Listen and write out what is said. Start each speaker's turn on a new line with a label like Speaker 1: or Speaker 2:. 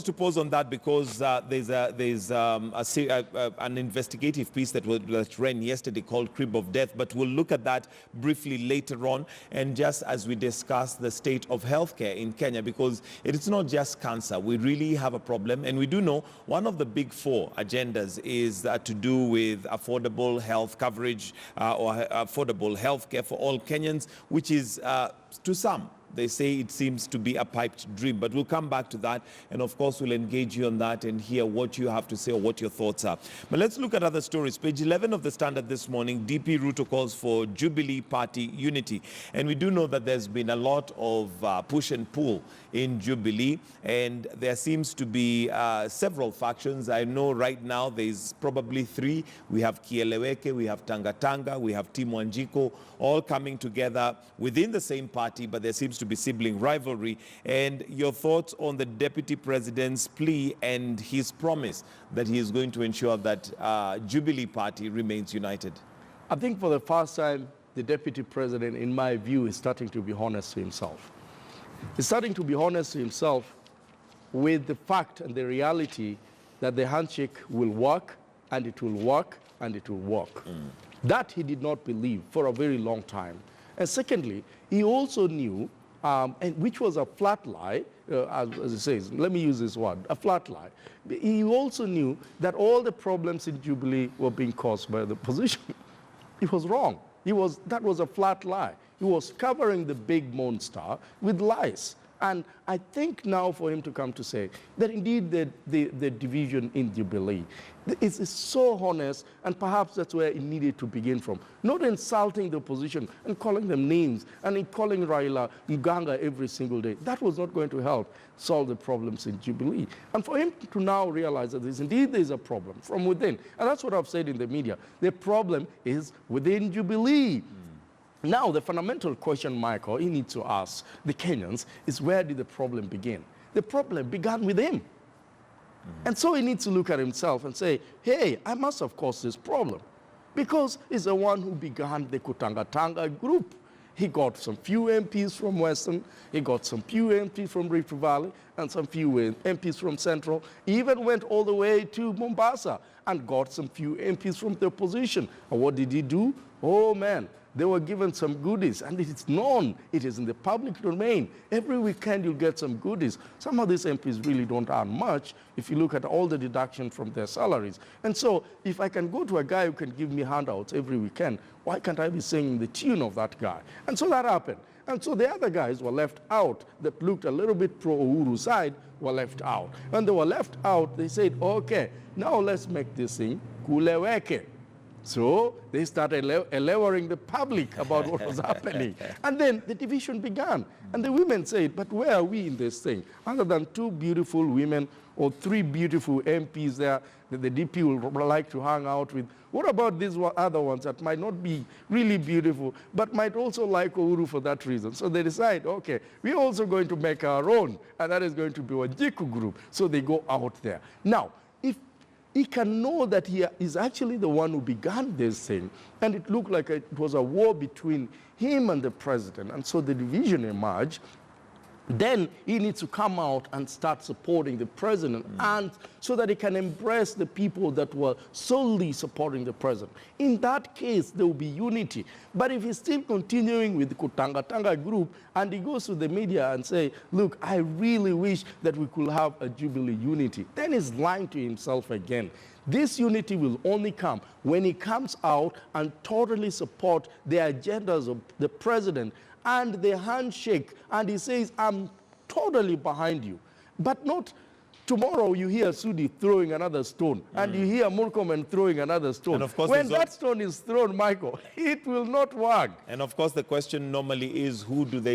Speaker 1: To pause on that because there's an investigative piece that ran yesterday called Crib of Death, but we'll look at that briefly later on, and just as we discuss the state of healthcare in Kenya, because it is not just cancer. We really have a problem, and we do know one of the big four agendas is to do with affordable health coverage or affordable healthcare for all Kenyans, which is to some, they say it seems to be a piped dream, but we'll come back to that. And of course, we'll engage you on that and hear what you have to say or what your thoughts are. But let's look at other stories. Page 11 of the Standard this morning, DP Ruto calls for Jubilee Party unity. And we do know that there's been a lot of push and pull in Jubilee. And there seems to be several factions. I know right now there's probably three. We have Kieleweke, we have Tanga, we have Timu Wanjiko, all coming together within the same party, but there seems to be sibling rivalry. And your thoughts on the Deputy President's plea and his promise that he is going to ensure that Jubilee Party remains united?
Speaker 2: I think for the first time, the Deputy President, in my view, is starting to be honest to himself. He's starting to be honest to himself with the fact and the reality that the handshake will work, and it will work, and it will work. That he did not believe for a very long time. And secondly, he also knew, and which was a flat lie, as it says, let me use this word, a flat lie. He also knew that all the problems in Jubilee were being caused by the opposition. It was wrong. That was a flat lie. He was covering the big monster with lies. And I think now for him to come to say that indeed the division in Jubilee is so honest, and perhaps that's where it needed to begin from. Not insulting the opposition and calling them names and calling Raila Mganga every single day. That was not going to help solve the problems in Jubilee. And for him to now realize that indeed there is a problem from within. And that's what I've said in the media. The problem is within Jubilee. Now, the fundamental question, Michael, he needs to ask the Kenyans is, where did the problem begin? The problem began with him. And so he needs to look at himself and say, hey, I must have caused this problem, because he's the one who began the Kutanga group. He got some few MPs from Western, he got some few MPs from Rift Valley, and some few MPs from Central. He even went all the way to Mombasa and got some few MPs from the opposition. And what did he do? Oh, man. They were given some goodies, and it is known. It is in the public domain. Every weekend you'll get some goodies. Some of these MPs really don't earn much if you look at all the deduction from their salaries. And so if I can go to a guy who can give me handouts every weekend, why can't I be singing the tune of that guy? And so that happened. And so the other guys were left out that looked a little bit pro-Uhuru side were left out. When they were left out, they said, okay, now let's make this thing kuleweke. So they started lowering the public about what was happening. And then the division began. And the women said, but where are we in this thing? Other than two beautiful women or three beautiful MPs there that the DP will like to hang out with, what about these other ones that might not be really beautiful, but might also like Uhuru for that reason? So they decide, okay, we're also going to make our own, and that is going to be a Wanjiku group. So they go out there. Now, if he can know that he is actually the one who began this thing, and it looked like it was a war between him and the president, and so the division emerged, then he needs to come out and start supporting the president, and so that he can embrace the people that were solely supporting the president. In that case, there will be unity. But if he's still continuing with the Kutanga group, and he goes to the media and say, look, I really wish that we could have a Jubilee unity, then he's lying to himself again. This unity will only come when he comes out and totally support the agendas of the president and the handshake, and he says, I'm totally behind you. But not tomorrow you hear Sudi throwing another stone, and you hear Murkomen throwing another stone. And of course, when that stone is thrown, Michael, it will not work.
Speaker 1: And of course, the question normally is, who do they